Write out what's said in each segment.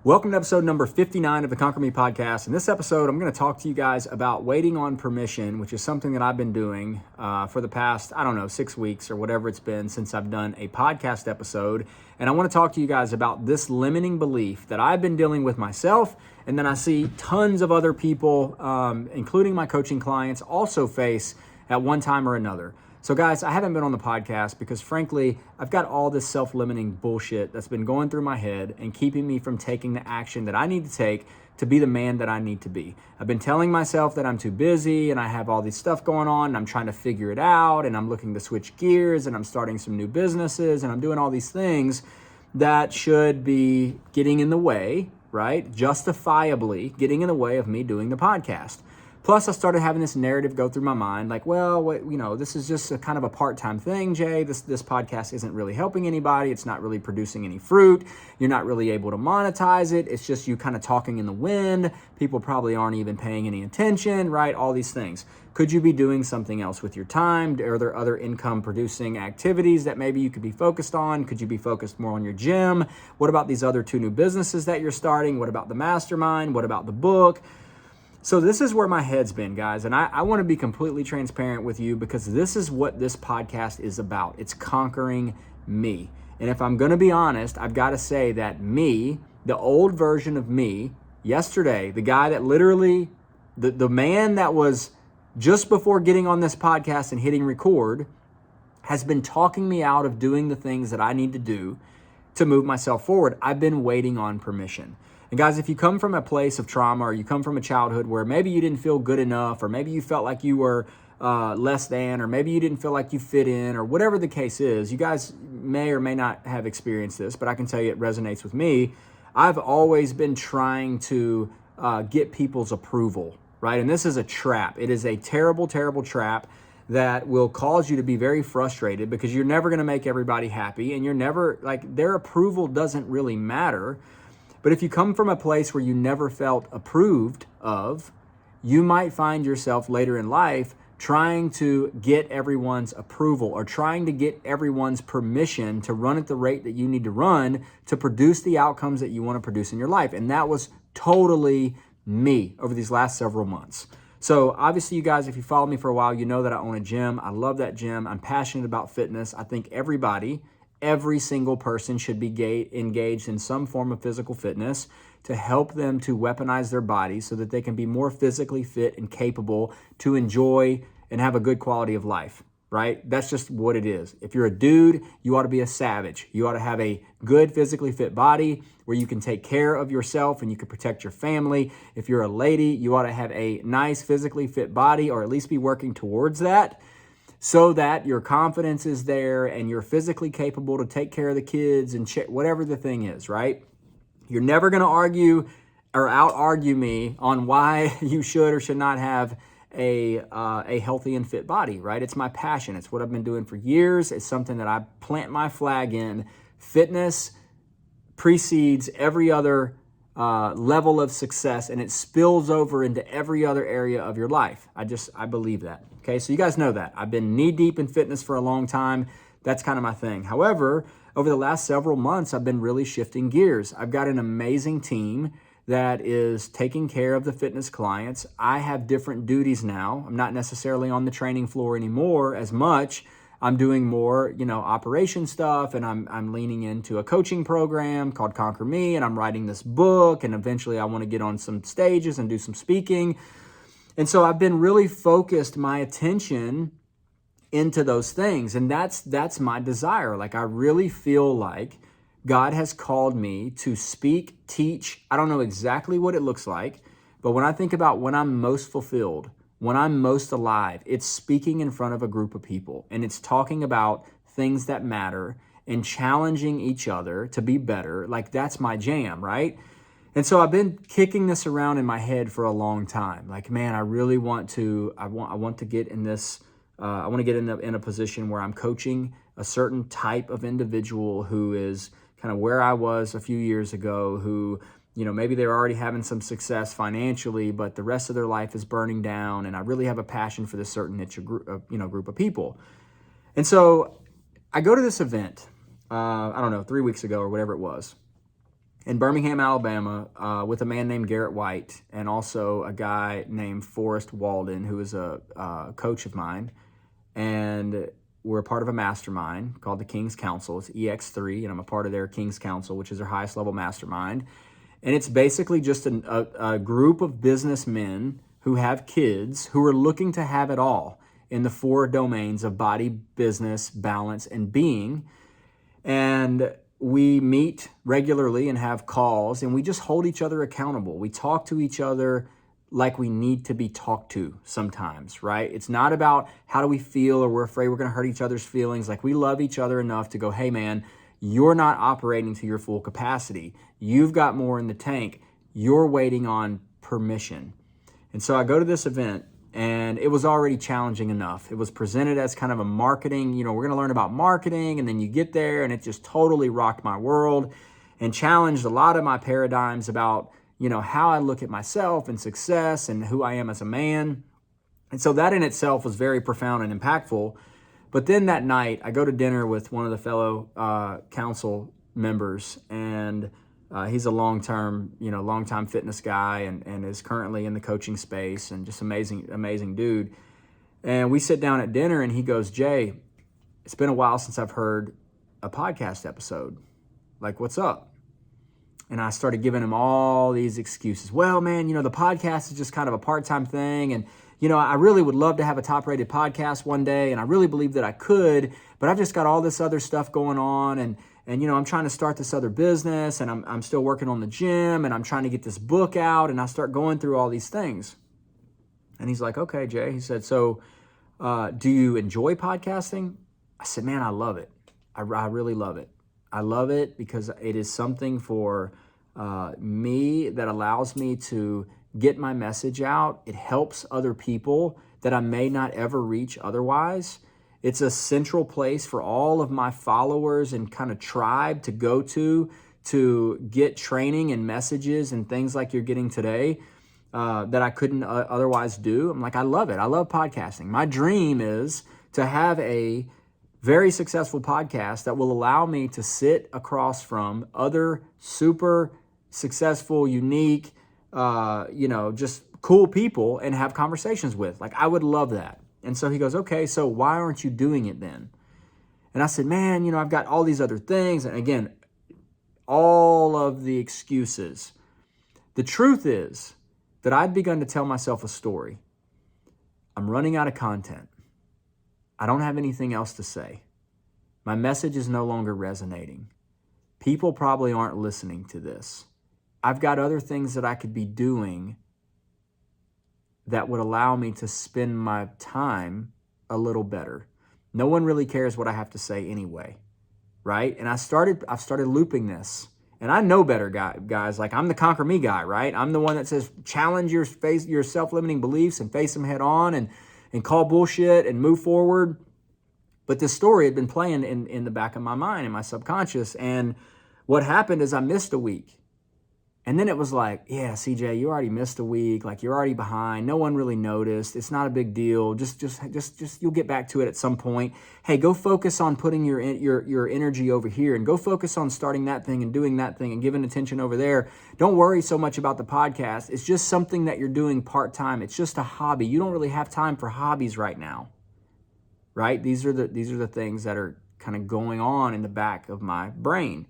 Welcome to episode number 59 of the Conquer Me podcast. In this episode, I'm going to talk to you guys about waiting on permission, which is something that I've been doing for the past, 6 weeks or whatever it's been since I've done a podcast episode. And I want to talk to you guys about this limiting belief that I've been dealing with myself, and then I see tons of other people, including my coaching clients, also face at one time or another. So guys, I haven't been on the podcast because frankly, I've got all this self-limiting bullshit that's been going through my head and keeping me from taking the action that I need to take to be the man that I need to be. I've been telling myself that I'm too busy and I have all this stuff going on and I'm trying to figure it out and I'm looking to switch gears and I'm starting some new businesses and I'm doing all these things that should be getting in the way, right? Justifiably getting in the way of me doing the podcast. Plus, I started having this narrative go through my mind, like, this is just a kind of a part-time thing, Jay. This podcast isn't really helping anybody. It's not really producing any fruit. You're not really able to monetize it. It's just you kind of talking in the wind. People probably aren't even paying any attention, right? All these things. Could you be doing something else with your time? Are there other income-producing activities that maybe you could be focused on? Could you be focused more on your gym? What about these other 2 new businesses that you're starting? What about the mastermind? What about the book? So this is where my head's been, guys, and I want to be completely transparent with you because this is what this podcast is about. It's conquering me. And if I'm going to be honest, I've got to say that me, the old version of me, yesterday, the guy that literally, the man that was just before getting on this podcast and hitting record, has been talking me out of doing the things that I need to do to move myself forward. I've been waiting on permission. And guys, if you come from a place of trauma or you come from a childhood where maybe you didn't feel good enough or maybe you felt like you were less than or maybe you didn't feel like you fit in or whatever the case is, you guys may or may not have experienced this, but I can tell you it resonates with me. I've always been trying to get people's approval, right? And this is a trap. It is a terrible, terrible trap that will cause you to be very frustrated because you're never going to make everybody happy and you're never, their approval doesn't really matter. But if you come from a place where you never felt approved of, you might find yourself later in life trying to get everyone's approval or trying to get everyone's permission to run at the rate that you need to run to produce the outcomes that you want to produce in your life. And that was totally me over these last several months. So obviously, you guys, if you follow me for a while, you know that I own a gym. I love that gym. I'm passionate about fitness. I think every single person should be engaged in some form of physical fitness to help them to weaponize their bodies so that they can be more physically fit and capable to enjoy and have a good quality of life, right? That's just what it is. If you're a dude, you ought to be a savage. You ought to have a good physically fit body where you can take care of yourself and you can protect your family. If you're a lady, you ought to have a nice physically fit body or at least be working towards that, so that your confidence is there and you're physically capable to take care of the kids and whatever the thing is, right? You're never going to argue or out-argue me on why you should or should not have a healthy and fit body, right? It's my passion. It's what I've been doing for years. It's something that I plant my flag in. Fitness precedes every other level of success, and it spills over into every other area of your life. I believe that. Okay, so you guys know that. I've been knee deep in fitness for a long time. That's kind of my thing. However, over the last several months, I've been really shifting gears. I've got an amazing team that is taking care of the fitness clients. I have different duties now. I'm not necessarily on the training floor anymore as much. I'm doing more, operation stuff, and I'm leaning into a coaching program called Conquer Me, and I'm writing this book, and eventually I want to get on some stages and do some speaking. And so I've been really focused my attention into those things, and that's my desire. I really feel like God has called me to speak, teach. I don't know exactly what it looks like, but when I think about when I'm most fulfilled, when I'm most alive, it's speaking in front of a group of people, and it's talking about things that matter and challenging each other to be better. That's my jam, right? And so I've been kicking this around in my head for a long time. Man, I really want to, I want to get in this, I want to get in a position where I'm coaching a certain type of individual who is kind of where I was a few years ago, who, maybe they're already having some success financially, but the rest of their life is burning down. And I really have a passion for this certain niche group of people. And so I go to this event, 3 weeks ago or whatever it was. in Birmingham, Alabama, with a man named Garrett White and also a guy named Forrest Walden, who is a coach of mine. And we're a part of a mastermind called the King's Council. It's EX3, and I'm a part of their King's Council, which is their highest level mastermind. And it's basically just a group of businessmen who have kids who are looking to have it all in the 4 domains of body, business, balance, and being. And we meet regularly and have calls, and we just hold each other accountable. We talk to each other like we need to be talked to sometimes, right? It's not about how do we feel or we're afraid we're going to hurt each other's feelings. Like, we love each other enough to go, hey man, you're not operating to your full capacity. You've got more in the tank. You're waiting on permission. And so I go to this event, and it was already challenging enough. It was presented as kind of a marketing, we're going to learn about marketing, and then you get there and it just totally rocked my world and challenged a lot of my paradigms about, how I look at myself and success and who I am as a man. And so that in itself was very profound and impactful. But then that night I go to dinner with one of the fellow council members, and he's a long-time fitness guy and is currently in the coaching space and just amazing dude. And we sit down at dinner and he goes, Jay, it's been a while since I've heard a podcast episode. Like, what's up? And I started giving him all these excuses. Well, man, the podcast is just kind of a part-time thing. And, I really would love to have a top-rated podcast one day. And I really believe that I could, but I've just got all this other stuff going on. And I'm trying to start this other business, and I'm still working on the gym, and I'm trying to get this book out, and I start going through all these things. And he's like, okay, Jay. He said, so do you enjoy podcasting? I said, man, I love it. I really love it. I love it because it is something for me that allows me to get my message out. It helps other people that I may not ever reach otherwise. It's a central place for all of my followers and kind of tribe to go to get training and messages and things like you're getting today that I couldn't otherwise do. I'm like, I love it. I love podcasting. My dream is to have a very successful podcast that will allow me to sit across from other super successful, unique, just cool people and have conversations with. Like, I would love that. And so he goes, okay, so why aren't you doing it then? And I said, man, I've got all these other things. And again, all of the excuses. The truth is that I'd begun to tell myself a story. I'm running out of content. I don't have anything else to say. My message is no longer resonating. People probably aren't listening to this. I've got other things that I could be doing that would allow me to spend my time a little better. No one really cares what I have to say anyway, right? And I've started looping this. And I know better, guys. Like, I'm the conquer me guy, right? I'm the one that says challenge your self-limiting beliefs and face them head on and call bullshit and move forward. But this story had been playing in the back of my mind, in my subconscious. And what happened is I missed a week. And then it was like, yeah, CJ, you already missed a week. Like, you're already behind. No one really noticed. It's not a big deal. Just you'll get back to it at some point. Hey, go focus on putting your energy over here, and go focus on starting that thing and doing that thing and giving attention over there. Don't worry so much about the podcast. It's just something that you're doing part-time. It's just a hobby. You don't really have time for hobbies right now, right? These are the things that are kind of going on in the back of my brain.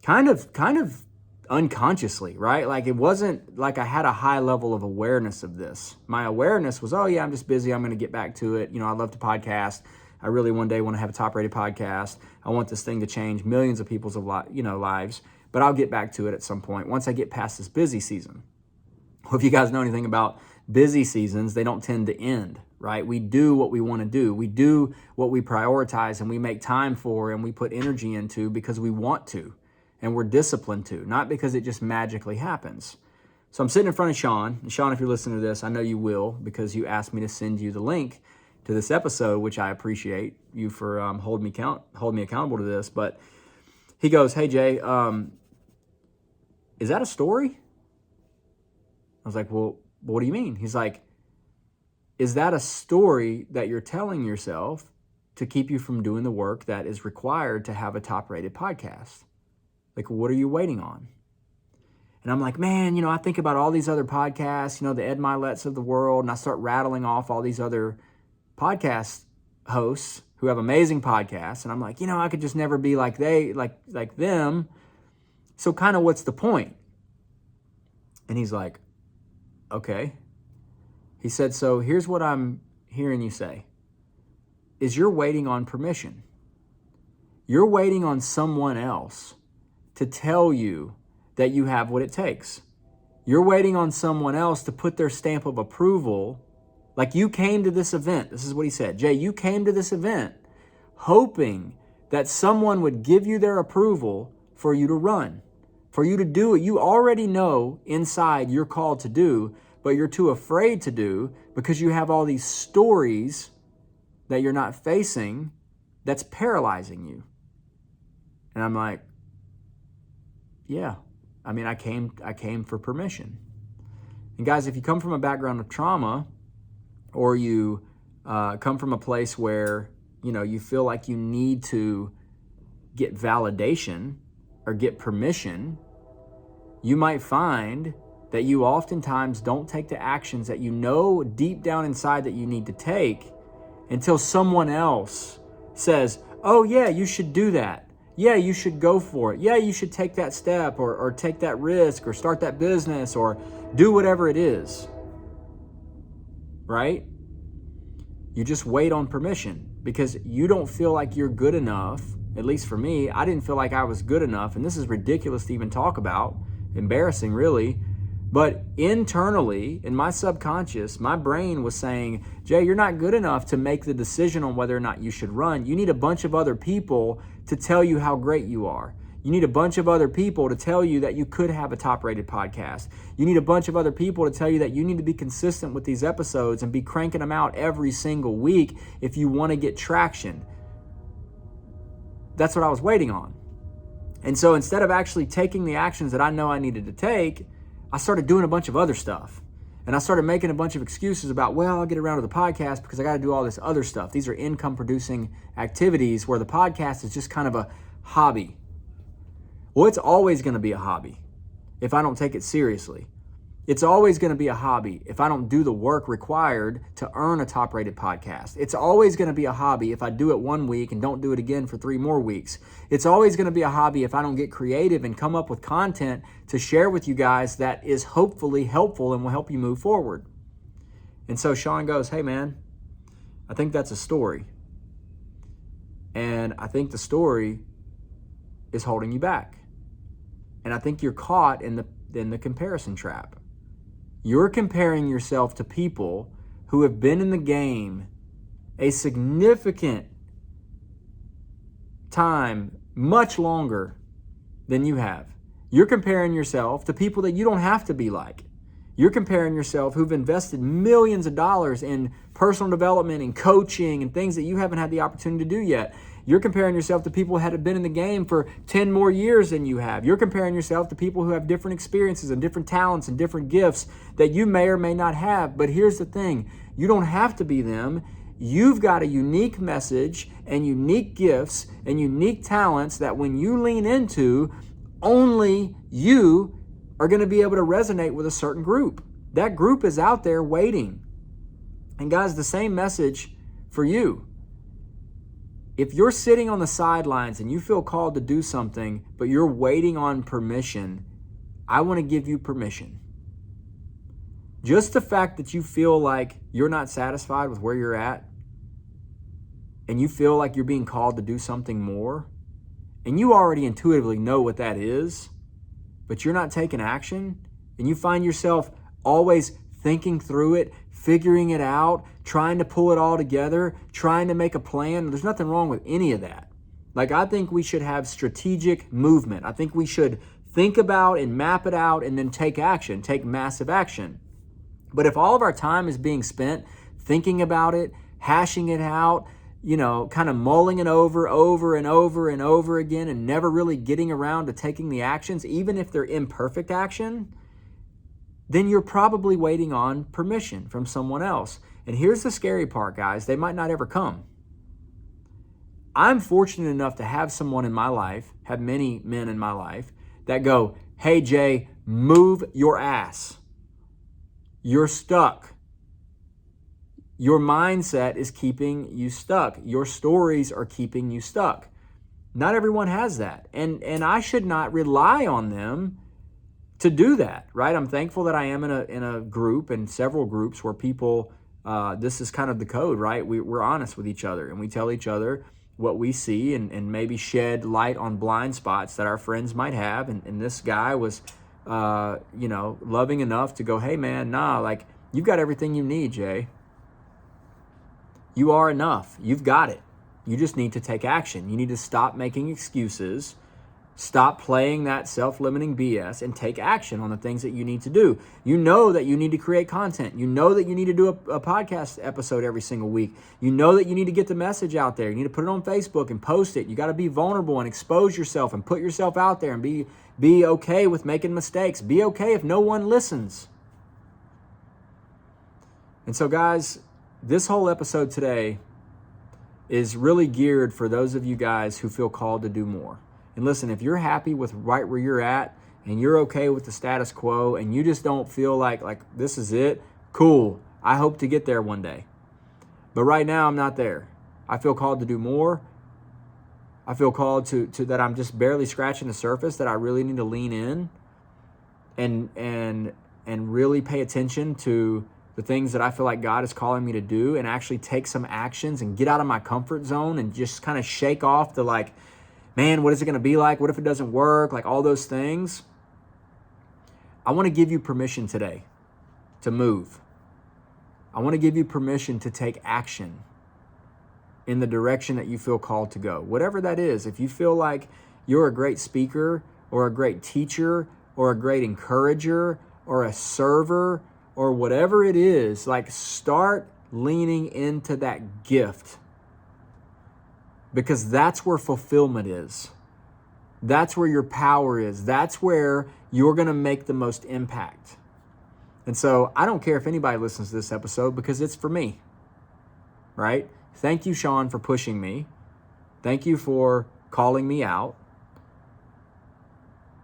Kind of unconsciously, right? Like, it wasn't like I had a high level of awareness of this. My awareness was, oh yeah, I'm just busy. I'm going to get back to it. I love to podcast. I really one day want to have a top-rated podcast. I want this thing to change millions of people's lives, but I'll get back to it at some point once I get past this busy season. Well, if you guys know anything about busy seasons, they don't tend to end, right? We do what we want to do. We do what we prioritize and we make time for and we put energy into because we want to. And we're disciplined to, not because it just magically happens. So I'm sitting in front of Sean. And Sean, if you're listening to this, I know you will, because you asked me to send you the link to this episode, which I appreciate you for holding me accountable to this. But he goes, hey, Jay, is that a story? I was like, well, what do you mean? He's like, is that a story that you're telling yourself to keep you from doing the work that is required to have a top-rated podcast? Like, what are you waiting on? And I'm like, man, I think about all these other podcasts, the Ed Milet's of the world, and I start rattling off all these other podcast hosts who have amazing podcasts. And I'm like, I could just never be like them. So kind of what's the point? And he's like, okay. He said, so here's what I'm hearing you say, is you're waiting on permission. You're waiting on someone else to tell you that you have what it takes. You're waiting on someone else to put their stamp of approval. Like, you came to this event. This is what he said. Jay, you came to this event hoping that someone would give you their approval for you to run, for you to do what you already know inside you're called to do, but you're too afraid to do because you have all these stories that you're not facing that's paralyzing you. And I'm like, yeah. I came for permission. And guys, if you come from a background of trauma, or you come from a place where, you feel like you need to get validation or get permission, you might find that you oftentimes don't take the actions that you know deep down inside that you need to take until someone else says, oh yeah, you should do that. Yeah, you should go for it. Yeah, you should take that step or take that risk or start that business or do whatever it is. Right? You just wait on permission because you don't feel like you're good enough. At least for me, I didn't feel like I was good enough. And this is ridiculous to even talk about. Embarrassing, really. But internally, in my subconscious, my brain was saying, Jay, you're not good enough to make the decision on whether or not you should run. You need a bunch of other people to tell you how great you are. You need a bunch of other people to tell you that you could have a top-rated podcast. You need a bunch of other people to tell you that you need to be consistent with these episodes and be cranking them out every single week if you want to get traction. That's what I was waiting on. And so instead of actually taking the actions that I know I needed to take, I started doing a bunch of other stuff. And I started making a bunch of excuses about, well, I'll get around to the podcast because I got to do all this other stuff. These are income producing activities where the podcast is just kind of a hobby. Well, it's always going to be a hobby if I don't take it seriously. It's always going to be a hobby if I don't do the work required to earn a top-rated podcast. It's always going to be a hobby if I do it 1 week and don't do it again for 3 more weeks. It's always going to be a hobby if I don't get creative and come up with content to share with you guys that is hopefully helpful and will help you move forward. And so Sean goes, hey man, I think that's a story. And I think the story is holding you back. And I think you're caught in the comparison trap. You're comparing yourself to people who have been in the game a significant time, much longer than you have. You're comparing yourself to people that you don't have to be like. You're comparing yourself who've invested millions of dollars in personal development and coaching and things that you haven't had the opportunity to do yet. You're comparing yourself to people who have been in the game for 10 more years than you have. You're comparing yourself to people who have different experiences and different talents and different gifts that you may or may not have. But here's the thing. You don't have to be them. You've got a unique message and unique gifts and unique talents that when you lean into, only you are going to be able to resonate with a certain group. That group is out there waiting. And guys, the same message for you. If you're sitting on the sidelines and you feel called to do something, but you're waiting on permission, I want to give you permission. Just the fact that you feel like you're not satisfied with where you're at, and you feel like you're being called to do something more, and you already intuitively know what that is, but you're not taking action, and you find yourself always thinking through it, figuring it out, trying to pull it all together, trying to make a plan. There's nothing wrong with any of that. Like, I think we should have strategic movement. I think we should think about and map it out and then take action, take massive action. But if all of our time is being spent thinking about it, hashing it out, kind of mulling it over and over again and never really getting around to taking the actions, even if they're imperfect action, then you're probably waiting on permission from someone else. And here's the scary part, guys. They might not ever come. I'm fortunate enough to have someone in my life, have many men in my life that go, hey, Jay, move your ass. You're stuck. Your mindset is keeping you stuck. Your stories are keeping you stuck. Not everyone has that. And I should not rely on them to do that, right? I'm thankful that I am in a group and several groups where people, this is kind of the code, right? We're honest with each other and we tell each other what we see and maybe shed light on blind spots that our friends might have. And this guy was, loving enough to go, hey man, nah, like you've got everything you need, Jay. You are enough. You've got it. You just need to take action. You need to stop making excuses, stop playing that self-limiting BS, and take action on the things that you need to do. You know that you need to create content. You know that you need to do a podcast episode every single week. You know that you need to get the message out there. You need to put it on Facebook and post it. You got to be vulnerable and expose yourself and put yourself out there and be okay with making mistakes. Be okay if no one listens. And so, guys, this whole episode today is really geared for those of you guys who feel called to do more. And listen, if you're happy with right where you're at and you're okay with the status quo and you just don't feel like this is it, cool. I hope to get there one day. But right now I'm not there. I feel called to do more. I feel called to that I'm just barely scratching the surface, that I really need to lean in and really pay attention to the things that I feel like God is calling me to do and actually take some actions and get out of my comfort zone and just kind of shake off the man, what is it going to be like? What if it doesn't work? Like all those things. I want to give you permission today to move. I want to give you permission to take action in the direction that you feel called to go. Whatever that is, if you feel like you're a great speaker or a great teacher or a great encourager or a server or whatever it is, start leaning into that gift, because that's where fulfillment is. That's where your power is. That's where you're going to make the most impact. And so I don't care if anybody listens to this episode because it's for me, right? Thank you, Sean, for pushing me. Thank you for calling me out.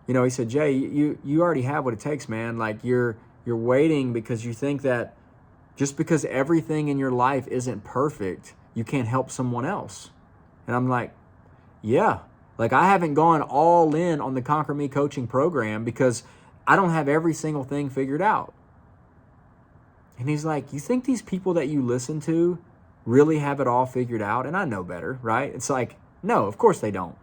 He said, Jay, you already have what it takes, man. You're waiting because you think that just because everything in your life isn't perfect, you can't help someone else. And I'm like, yeah, I haven't gone all in on the Conquer Me coaching program because I don't have every single thing figured out. And he's like, you think these people that you listen to really have it all figured out? And I know better, right? It's like, no, of course they don't.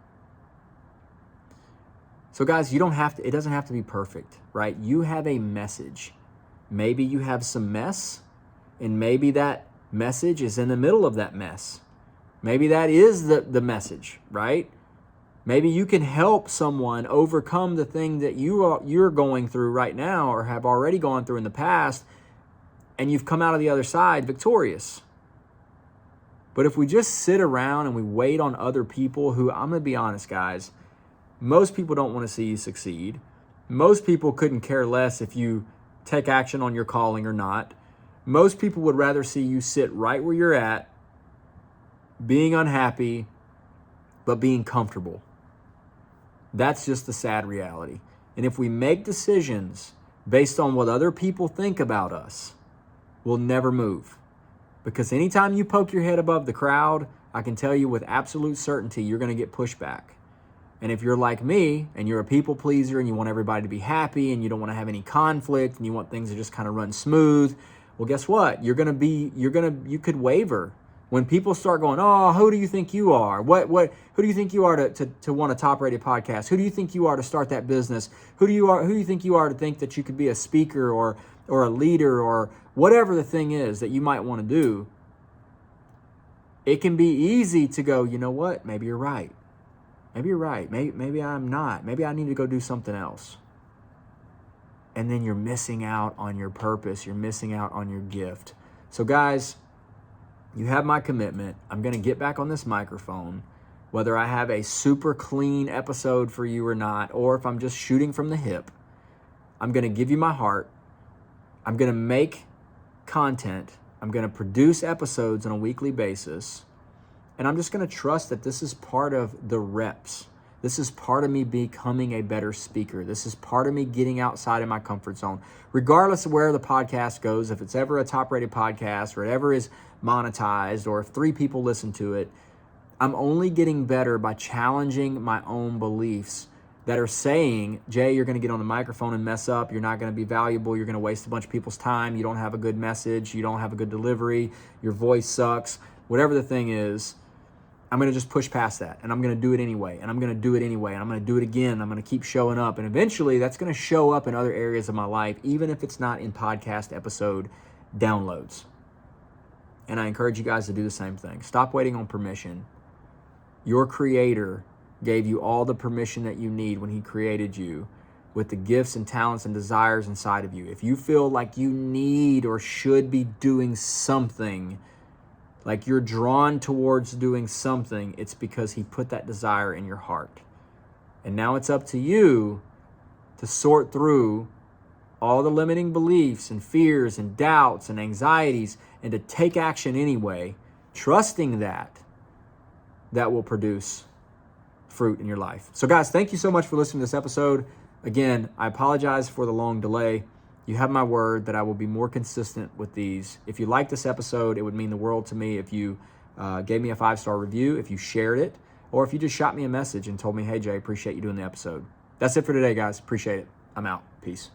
So guys, it doesn't have to be perfect, right? You have a message. Maybe you have some mess, and maybe that message is in the middle of that mess. Maybe that is the message, right? Maybe you can help someone overcome the thing that you're going through right now or have already gone through in the past, and you've come out of the other side victorious. But if we just sit around and we wait on other people who, I'm going to be honest, guys, most people don't want to see you succeed. Most people couldn't care less if you take action on your calling or not. Most people would rather see you sit right where you're at, being unhappy, but being comfortable. That's just the sad reality. And if we make decisions based on what other people think about us, we'll never move. Because anytime you poke your head above the crowd, I can tell you with absolute certainty, you're going to get pushback. And if you're like me and you're a people pleaser and you want everybody to be happy and you don't want to have any conflict and you want things to just kind of run smooth, well, guess what? You could waver. When people start going, oh, who do you think you are? Who do you think you are to want a top rated podcast? Who do you think you are to start that business? Who do you think you are to think that you could be a speaker or a leader or whatever the thing is that you might want to do? It can be easy to go, you know what? Maybe you're right. Maybe you're right. Maybe I'm not. Maybe I need to go do something else. And then you're missing out on your purpose. You're missing out on your gift. So guys, you have my commitment. I'm going to get back on this microphone, whether I have a super clean episode for you or not, or if I'm just shooting from the hip. I'm going to give you my heart. I'm going to make content. I'm going to produce episodes on a weekly basis. And I'm just going to trust that this is part of the reps. This is part of me becoming a better speaker. This is part of me getting outside of my comfort zone. Regardless of where the podcast goes, if it's ever a top-rated podcast or it ever is monetized or if 3 people listen to it, I'm only getting better by challenging my own beliefs that are saying, Jay, you're going to get on the microphone and mess up. You're not going to be valuable. You're going to waste a bunch of people's time. You don't have a good message. You don't have a good delivery. Your voice sucks. Whatever the thing is, I'm going to just push past that, and I'm going to do it anyway, and I'm going to do it anyway, and I'm going to do it again. I'm going to keep showing up, and eventually that's going to show up in other areas of my life, even if it's not in podcast episode downloads. And I encourage you guys to do the same thing. Stop waiting on permission. Your Creator gave you all the permission that you need when He created you with the gifts and talents and desires inside of you. If you feel like you need or should be doing something, like you're drawn towards doing something, it's because He put that desire in your heart. And now it's up to you to sort through all the limiting beliefs and fears and doubts and anxieties and to take action anyway, trusting that will produce fruit in your life. So guys, thank you so much for listening to this episode. Again, I apologize for the long delay. You have my word that I will be more consistent with these. If you like this episode, it would mean the world to me if you gave me a 5-star review, if you shared it, or if you just shot me a message and told me, hey, Jay, appreciate you doing the episode. That's it for today, guys. Appreciate it. I'm out. Peace.